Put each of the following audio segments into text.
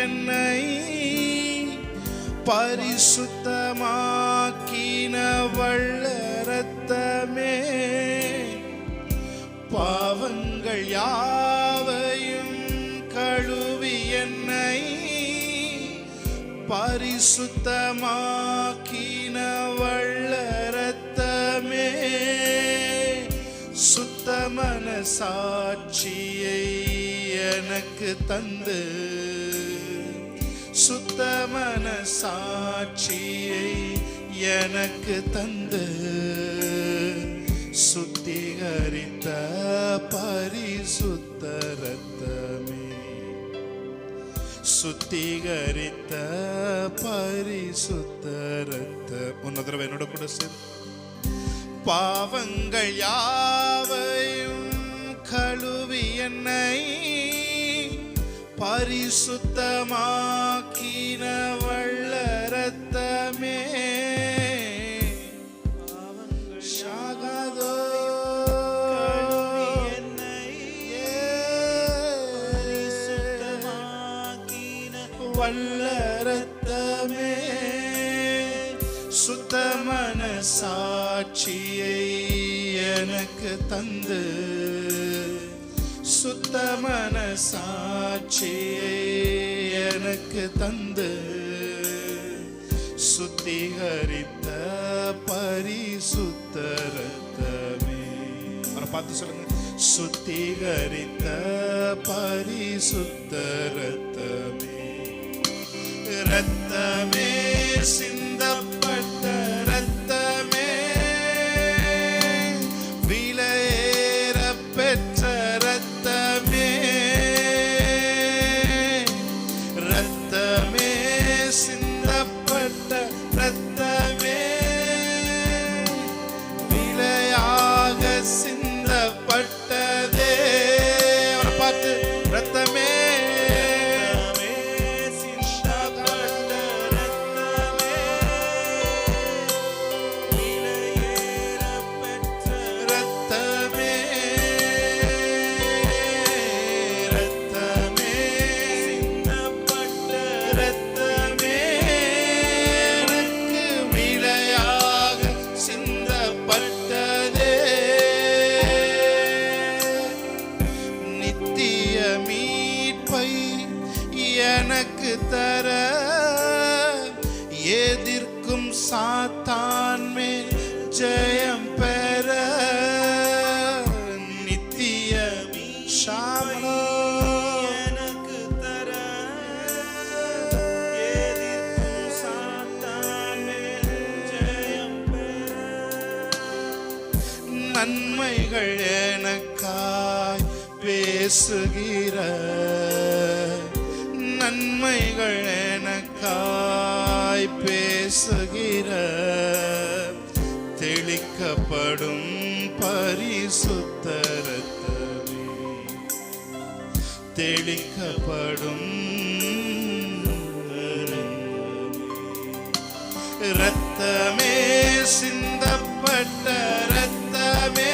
என்னை பரிசுத்தமாக்கின வல்ல இரத்தமே, பாவங்கள் யாவையும் கழுவி என்னை பரிசுத்தமாக்கின வல்ல இரத்தமே, சுத்த மனசாட்சியை எனக்கு தந்து, சுத்த மனசாட்சியை எனக்கு தந்து, சுத்திகரித்த பரிசுத்த இரத்தமே, சுத்திகரித்த பரிசுத்த இரத்தம். இன்னொரு தடவை என்னோட கூட சேர்ந்து, பாவங்கள் யாவையும் கழுவி என்னை பரிசுத்தமாக்கின வல்ல இரத்தமே, ஷாகாதோ வல்ல இரத்தமே, சுத்த மனசாட்சியை எனக்கு தந்து, சுத்த மனசாட்சியை எனக்கு தந்து, சுத்திகரித்த பரிசுத்த இரத்தமே. அவரை பார்த்து சொல்லுங்க, சுத்திகரித்த பரிசுத்த இரத்தமே, இரத்தமே சிந்தப்பட்ட இரத்தமே, விலையேற பெற்ற இரத்தமே, இரத்தமே சிந்தப்பட்ட இரத்தமே, விலையாக சிந்தப்பட்டதே. அவரை பார்த்து, இரத்தமே எனக்கு தர, எதிர்க்கும் சாத்தான் மேல் ஜெயம் பெற, நித்திய ஷாலோம் எனக்கு தர, எதிர்க்கும் சாத்தான் மேல் ஜெயம் பெற, நன்மைகள் எனக்காய் பேசுகிற, நன்மைகள் எனக்காய் பேசுகிற, தெளிக்கப்படும் பரிசுத்த இரத்தமே, தெளிக்கப்படும் இரத்தமே, சிந்தப்பட்ட இரத்தமே,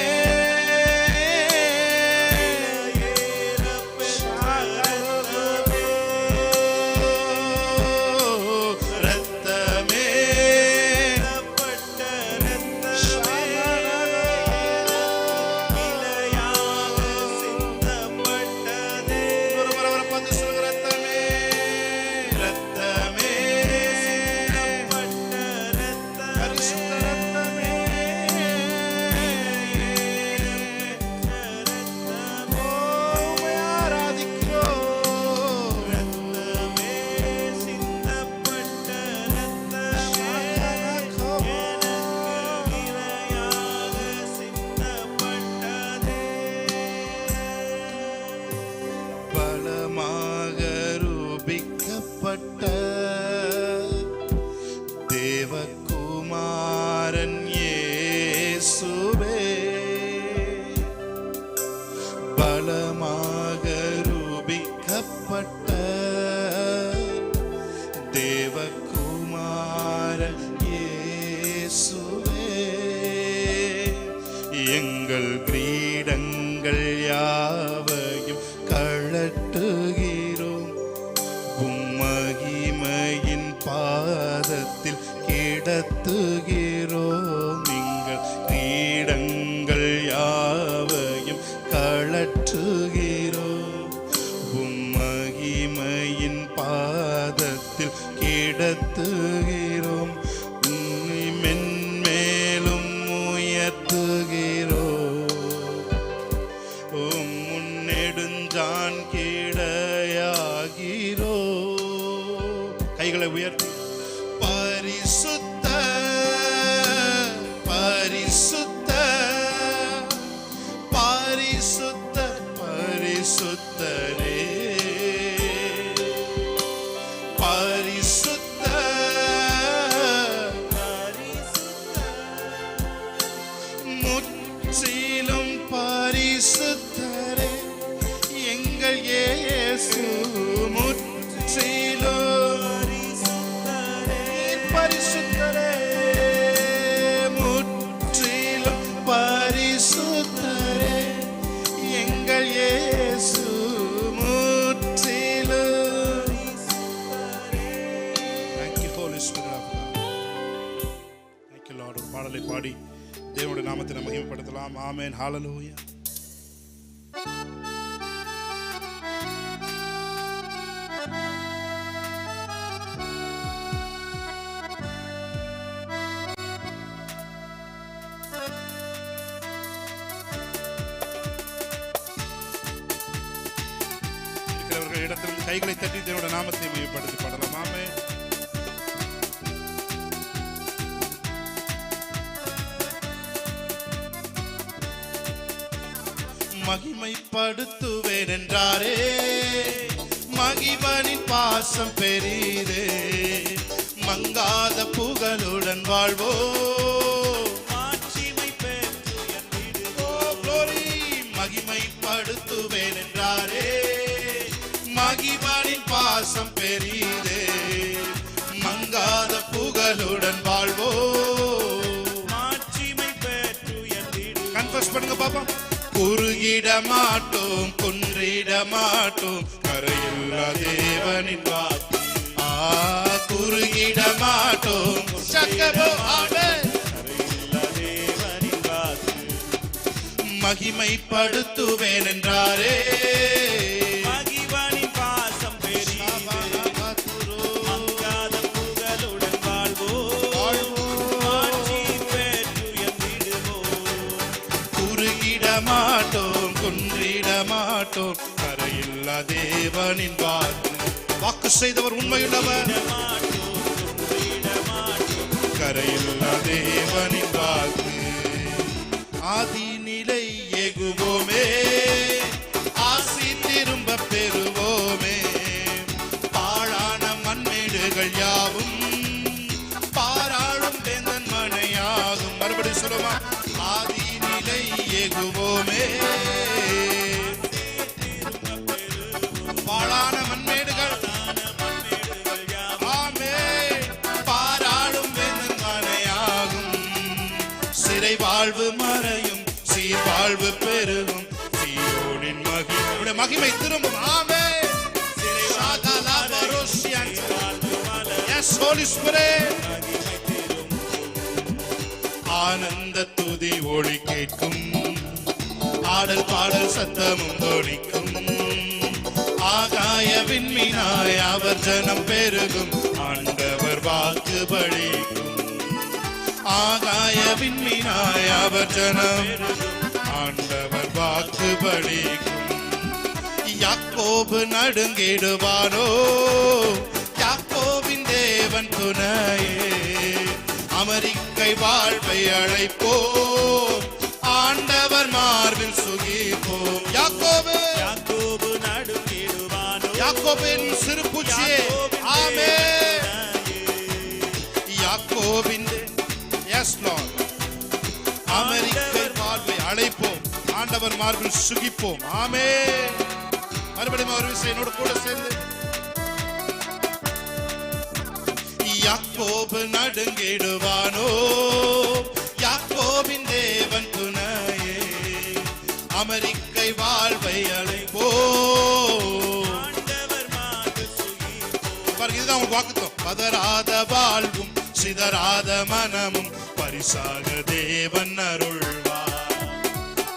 இடையாகிறோ. கைகளை உயர்த்தி பரிசுத்த பரிசுத்த பரிசுத்த பரிசுத்தரே பரிசுத்த முற்றிலும் பரிசுத்தரே எங்கள் இயேசு முற்றிலும் பரிசுத்தரே முற்றிலும் பரிசுத்தரே எங்கள் இயேசு முற்றிலும். Thank you Holy Spirit of God. Thank you Lord. ஒரு பாடலை பாடி தேவனுடைய நாமத்தை நாம் மகிமைப்படுத்தலாம். ஆமென். ஹalleluya. இருக்கிறவர்கள் இடத்திலும் கைகளை தட்டி தேவனுடைய நாமத்தை மகிமைப்படுத்தி பாடலாம். ஆமென். மகிமைப்படுத்துவேன் என்றாரே மகிபனின் பாசம் பெரிதே மங்காத புகழுடன் வாழ்வோ மகிமைப்படுத்துவேன் என்றாரே மகிபனின் பாசம் பெரிதே மங்காத புகழுடன் வாழ்வோ. கன்ஃபஸ் பண்ணுங்க பாப்பா. குறுகிட மாட்டோம் குன்றிட மாட்டோம் கரையுள்ள தேவனின் வாக்கு. குறுகிட மாட்டோம் மகிமைப்படுத்துவேன் என்றாரே மகிபனின் பாசம் மங்காத புகழுடன் குறுகிட மாட்டோம் குன்றிட மாட்டோம் கரையில்லா தேவனின் வாக்கு. வாக்கு செய்தவர் உண்மையுள்ளவர் கரையில்லா தேவனின் வாக்கு. ஆதிநிலை எகுவோமே ஆசி திரும்ப பெறுவோமே பாழான மண்மேடுகள் யாவும் பாராளும் வேந்தன் மனையாகும். மறுபடி சொல்லுமா. ஆதிநிலை எகுவோமே பாழான மண்மேடுகள் ஆமே பாராளும் வேந்தன் மனையாகும். சிறை வாழ்வு மறையும் சீர் வாழ்வு பெருகும் சீயோனின் மகிமை மகிமை திரும்பும். ஆமே ஆனந்த துதி ஒளி கேட்கும் ஆடல் பாடல் சத்தமும் தொனிக்கும் ஆகாய விண்மீனாய் அவர் ஜனம் பெருகும் ஆண்டவர் வாக்கு பலிக்கும். ஆகாய விண்மீனாய் அவர் ஜனம் ஆண்டவர் வாக்கு பலிக்கும். யாக்கோபு நடுங்கிடுவானோ யாக்கோபின் தேவன் துணையே அமெரிக்கை வாழ்வை அழைப்போம் ஆண்டவர் மார்பில் சுகிப்போம். யாக்கோபு யாக்கோபு நடுங்கிடுவானோ யாக்கோபின் சிறு பூச்சியே ஆமென். யாக்கோபின் அமெரிக்கை வாழ்வை அழைப்போம் ஆண்டவர் மார்பில் சுகிப்போம். ஆமென். மறுபடியும் ஒரு விஷயம் என்னோட கூட சேர்ந்து யாக்கோபு நடுங்கிடுவானோ யாக்கோபின் தேவன் துணையே அமெரிக்கை வாழ்வை அழைப்போம் ஆண்டவர் மார்பில் சுகிப்போம். பாருங்க, இதுதான் உங்களுக்கு வாக்குத்தம். பதறாத வாழ்வும் சிதறாத மனமும் பரிசாக தேவன் அருள்வார்.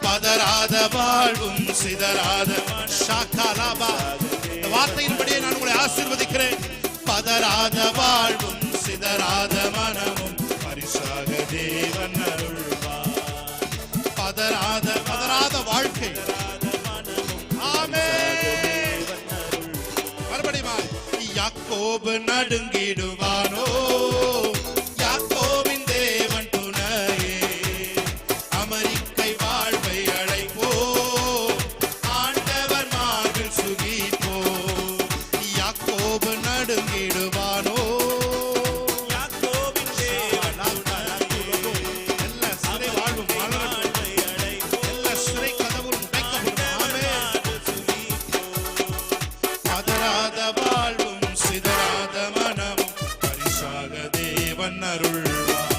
பதறாத வாழ்வும் சிதறாத வார்த்தையின்படியே நான் உங்களை ஆசீர்வதிக்கிறேன். பதறாத வாழ்வும் சிதறாத மனமும் பரிசாக தேவன் அருள்வார். பதறாத வாழ்க்கை ஆமென். மறுபடியும் யாக்கோபு நடுங்கிடுவானோ, யாக்கோபின் தேவன் துணையே, அமெரிக்கை வாழ்வை அழைப்போ, ஆண்டவர் மார்பில் சுகிப்போ. யாக்கோபு நடுங்கிடுவானோ, யாக்கோபின் தேவன் துணையே, எல்லா சிறை வாழ்வும் மலரட்டும், எல்லா சிறை கதவும் உடைக்கப்படும். பதறாத வாழ்வும் சிதறாத மனமும் பரிசாக தேவன் அருள்வார்.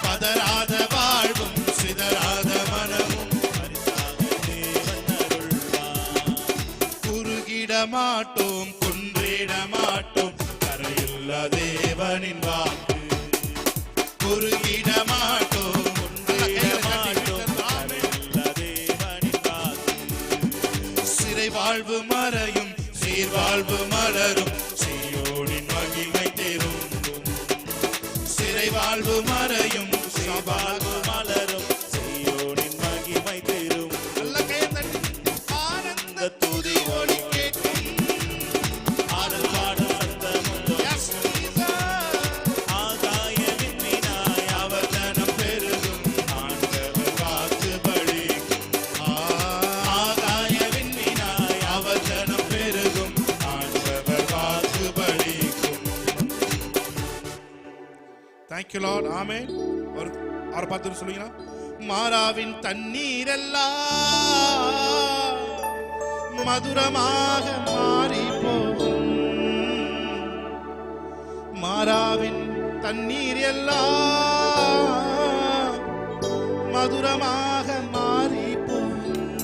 பதறாத வாழ்வும் சிதறாத மனமும் பரிசாக தேவன் அருள்வார். குறுகிட மாட்டோம், குன்றிட மாட்டோம், கரையுள்ள தேவனின் வாக்கு. குறுகிட மாட்டோம், குன்றிட மாட்டோம், கரையுள்ள தேவனின் வாக்கு. சிறை வாழ்வு மறையும், சீர்வாழ்வு மலரும், சீயோனின் மகிமை திரும்பும். சிறை வாழ்வு மறையும், சீர்வாழ்வு மலரும், சீயோனின் மகிமை திரும்பும். நல்ல கையை தட்டி ஆனந்த துதி ஒலி கேட்கும், ஆடல் பாடல் சத்தமும் ஆகாய விண்மீனாய் அவர் ஜனம் பெருகும், ஆண்டவர் வாக்கு பலிக்கும். ஆகாய விண்மீனாய் அவர் ஜனம் பெருகும், ஆண்டவர் வாக்கு பலிக்கும். Thank you Lord. ஆமென். அவரை பார்த்து சொல்லுங்க, மாறாவின் தண்ணீர் எல்லாம் மதுரமாக மாறி போகும். மாறாவின் தண்ணீர் எல்லாம் மதுரமாக மாறி போகும்.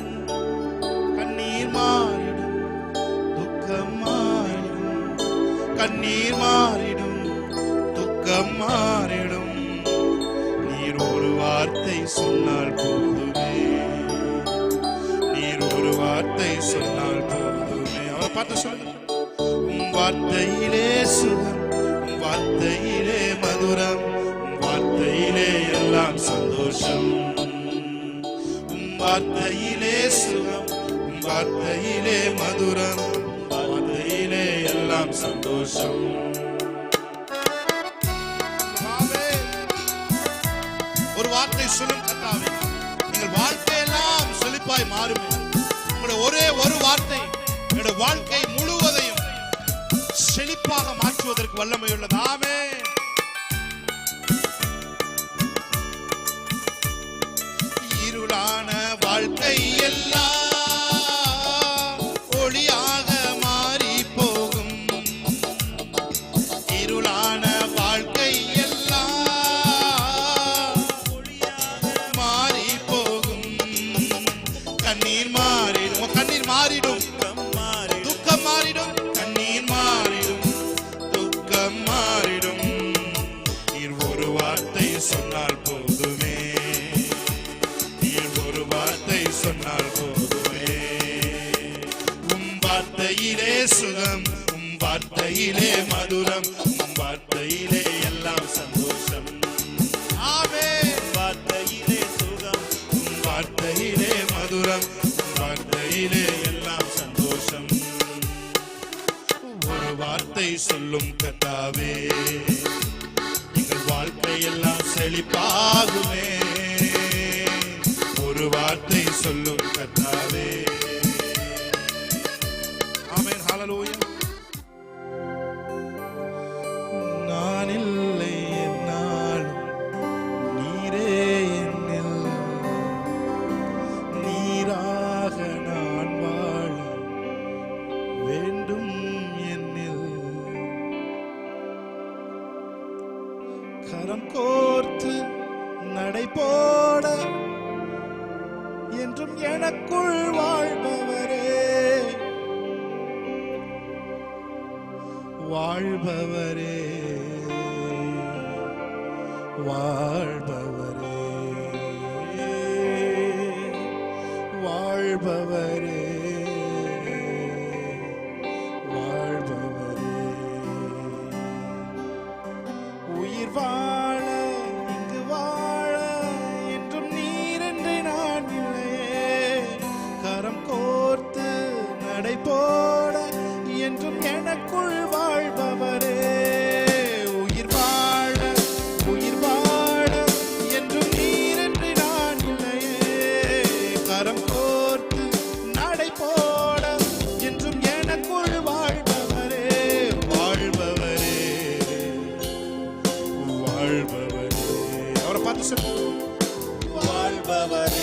கண்ணீர் மாறிடும், துக்கம் மாறிடும், கண்ணீர் மாறிடும், துக்கம் மாறிடும். நீர் ஒரு வார்த்தை சொன்னால் போதுமே, நீர் ஒரு வார்த்தை சொன்னால் போதுமே. அவரை பார்த்து சொல்லுங்க, உம் வார்த்தையிலே சுகம், உம் வார்த்தையிலே மதுரம், உம் வார்த்தையிலே எல்லாம் சந்தோஷம். உம் வார்த்தையிலே சுகம், உம் வார்த்தையிலே மதுரம், உம் வார்த்தையிலே எல்லாம் சந்தோஷம். ஒரு வார்த்தை சொல்லும் கர்த்தாவே, எங்கள் வாழ்க்கையெல்லாம் செழிப்பாய் மாறுமே. உங்களுடைய ஒரே ஒரு வார்த்தை என்னுடைய வாழ்க்கை முழுவதையும் செழிப்பாக மாற்றுவதற்கு வல்லமை உள்ளது. ஆமென். இருளான வாழ்க்கை எல்லாம் ஒளியாக மாறி போகும். இருளான வாழ்க்கை எல்லாம் ஒளியாக மாறி போகும். கண்ணீர் மாறிடும், கண்ணீர் மாறிடும், துக்கம் மாறிடும், கண்ணீர் மாறிடும், துக்கம் மாறிடும். நீர் ஒரு வார்த்தை சொன்னால் போதுமே, நீர் ஒரு வார்த்தை சொன்னால் போதுமே. உம் வார்த்தையிலே சுகம், உம் வார்த்தையிலே மதுரம், உம் வார்த்தையிலே எல்லாம் சந்தோஷம். ஆமென். வார்த்தையிலே சுகம், உம் வார்த்தையிலே மதுரம், உம் வார்த்தையிலே எல்லாம் சந்தோஷம். ஒரு வார்த்தை சொல்லும் கர்த்தாவே, எங்கள் வாழ்க்கையெல்லாம் செழிப்பாகுமே. ஒரு வார்த்தை சொல்லும் கர்த்தாவே. ஆமென். ஹல்லேலூயா. நான் இல்லை என்னாலும் நீரே என்னில், நீராக நான் வாழ வேண்டும் என்னில். கரம் கோர்த்து நடை போட என்றும் எனக்குள் வாழ்பவரே, வாழ்பவரே, வாழ்பவரே, வாழ்பவரே, வாழ்பவரே. உயிர் வாழ இங்கு வாழ என்றும் நீர் என்று நான் இல்லையே. கரம் கோர்த்து நடை போட என்றும் எனக்குள் வாழ்பவரே. உயிர் வாழ என்றும் நீரென்று நான் இல்லையே. கரம் கோர்த்து நடை போட என்றும் எனக்குள் வாழ்பவரே. வாழ்பவரே அவரை பார்த்து சொல்லு. வாழ்பவரே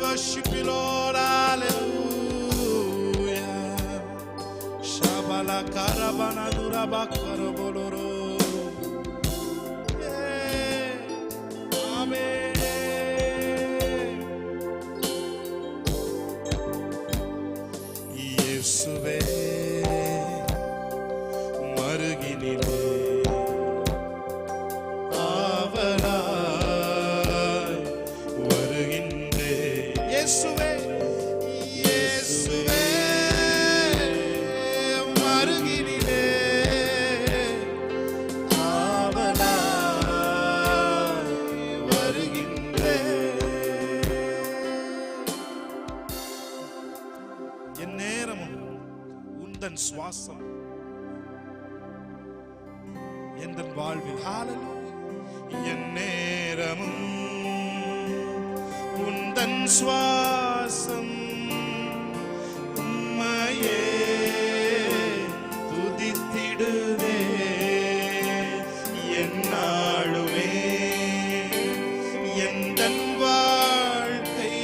worship you, Lord, hallelujah. Shabala karabana duraba karaboloro. Amen. Yesuve maruginile இயேசுவே மருகினிலே ஆவலாய் வருகின்றேன். என் நேரமும் உந்தன் சுவாசம் என் வாழ்வில். என் நேரமும் உந்தன் சுவாசம் உம்மையே துதித்திடுவே. என்னாலுமே எந்தன் வாழ்க்கை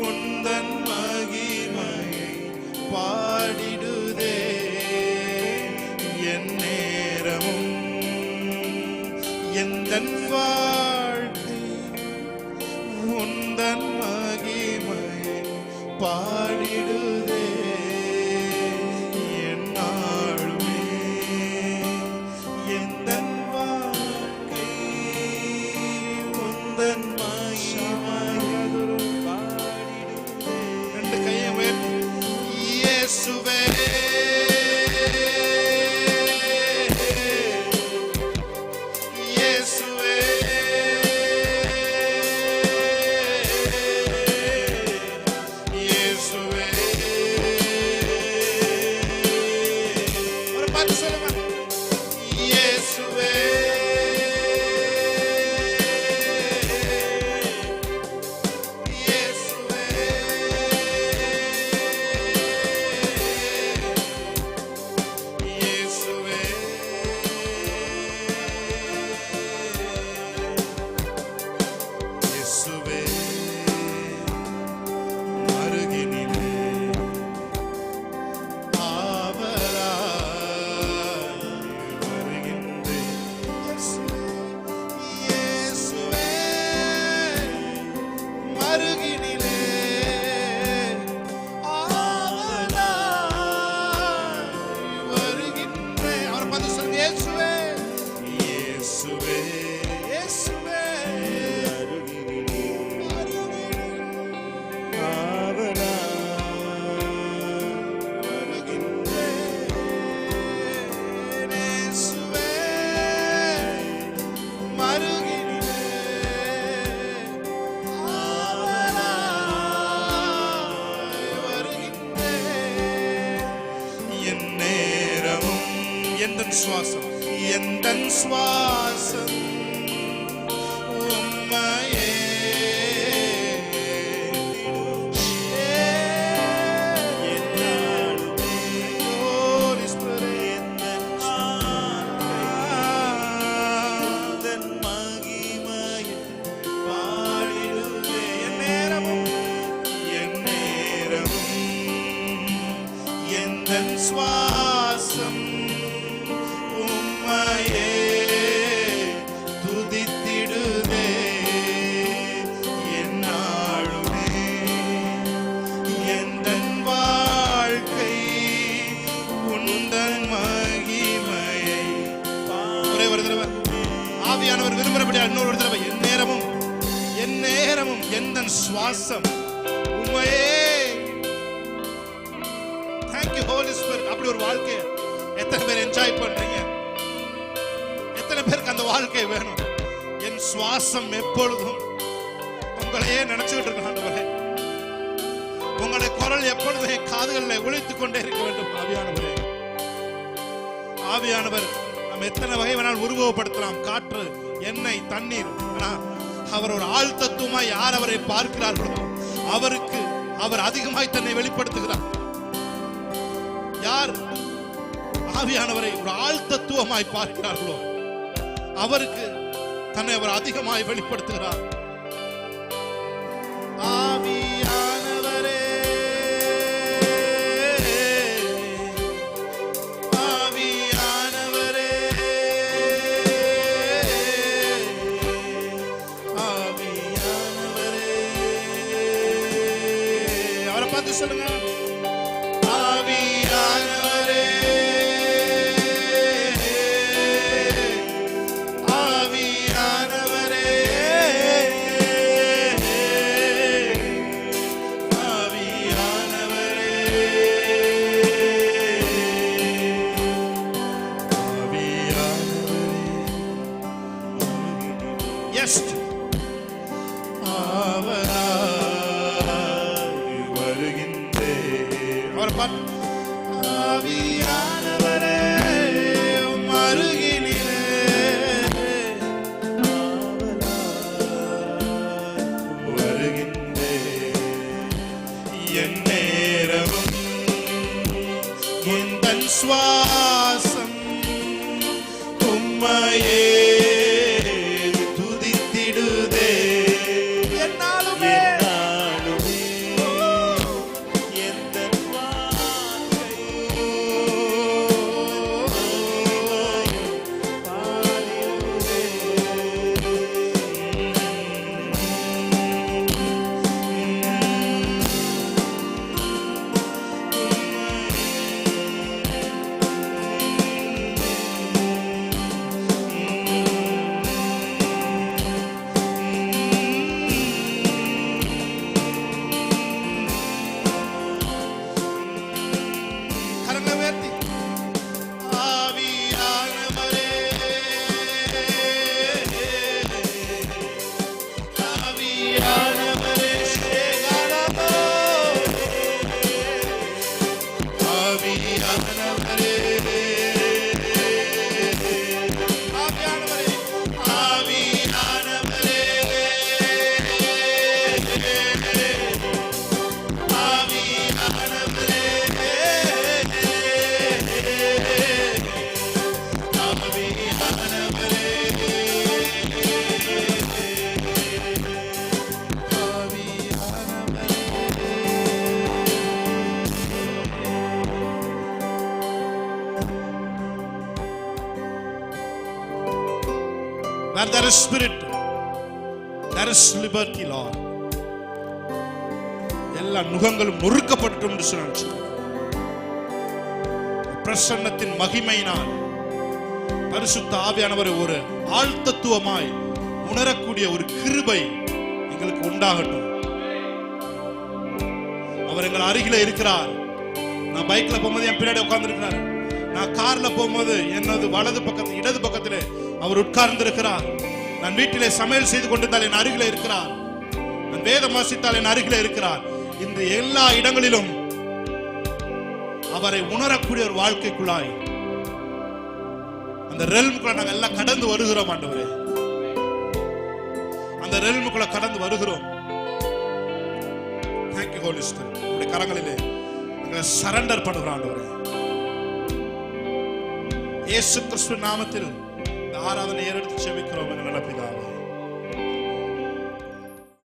உந்தன் மகிமையை பாடிடுதே. என் நேரமும் எந்தன் வாழ்க்கை உந்தன் மகிமையை பாடிடுதே. என்னாலுமே எந்தன் வாழ்க்கை உந்தன் மகிமையை பாடிடுதே. ரெண்டு கையை உயர்த்தி இயேசுவே எந்தன் சுவாசம் எந்தன் சுவாசம் உம்மையே சுவாசம் உம்மையே துதித்திடுதே. என்னாலுமே எந்தன் வாழ்க்கை உந்தன் மகிமையை. ஒரே ஒரு தடவை ஆவியானவர் விரும்புகிறபடியா இன்னொரு தடவை என் நேரமும் எந்தன் சுவாசம் உம்மையே. Thank you Holy Spirit. அப்படி ஒரு வாழ்க்கை எத்தனை பேர் என்ஜாய் பண்றீங்க? எத்தனை பேருக்கு அந்த வாழ்க்கை வேணும்? என் சுவாசம் எப்பொழுதும் உங்களையே நினைச்சுக்கிட்டு இருக்க ஆண்டவரே. உங்களுடைய குரல் எப்பொழுதும் என் காதுகளில் ஒலித்துக் கொண்டே இருக்க வேண்டும். ஆவியானவரே, ஆவியானவர் நம்ம எத்தனை வகை வேணாலும் உருவகப்படுத்தலாம். காற்று, எண்ணெய், தண்ணீர். ஆனா அவர் ஒரு ஆள் தத்துவமாய் யார் அவரை பார்க்கிறார்களோ அவருக்கு அவர் அதிகமாய் தன்னை வெளிப்படுத்துகிறார். யார் ஆவியானவரை ஒரு ஆள் தத்துவமாய் பார்க்கிறார்களோ அவருக்கு தன்னை அவர் அதிகமாய் வெளிப்படுத்துகிறார். ஆவியானவரே, ஆவியானவரே, ஆவியானவரே. அவரை பார்த்து சொல்லுங்க, ஆவியானவரே, ஆவியானவரே மருகினிலே வருகின்றே. என் நேரமும் என் சுவாசம் உம்மையே Where there is spirit, there is liberty, Lord. எல்லா நுகங்களும் நொறுக்கப்பட்டும் என்று சொன்னார். பிரசன்னத்தின் மகிமையினால் பரிசுத்த ஆவியானவர் ஒரு ஆழ்த்தத்துவமாய் உணரக்கூடிய ஒரு கிருபை எங்களுக்கு உண்டாகட்டும். அவர் எங்கள் அருகில இருக்கிறார். நான் பைக்ல போகும்போது என் பின்னாடி உட்கார்ந்து இருக்கிறார். நான் கார்ல போகும்போது என்னது வலது பக்கத்தில் இடது பக்கத்திலே அவர் உட்கார்ந்து இருக்கிறார். நான் வீட்டிலே சமையல் செய்து கொண்டிருந்தால் என் அருகில இருக்கிறார். நான் வேதம் வாசித்தால் என் அருகில இருக்கிறார். இந்த எல்லா இடங்களிலும் அவரை உணரக்கூடிய ஒரு வாழ்க்கைக்குள்ளாய் அந்த ரெல்முக்குள்ள நாங்கள் எல்லாம் கடந்து வருகிறோம் ஆண்டவரே. அந்த ரெல்முக்குள்ள கடந்து வருகிறோம். Thank you Holy Spirit. உங்களுடைய கரங்களிலே நாங்கள் சரண்டர் பண்ணுகிறோம் ஆண்டவரே. இயேசு கிறிஸ்து நாமத்தில் ஆராதனை ஏறெடுத்து செபிக்கிறோம் எங்கள் நல்ல பிதாவே.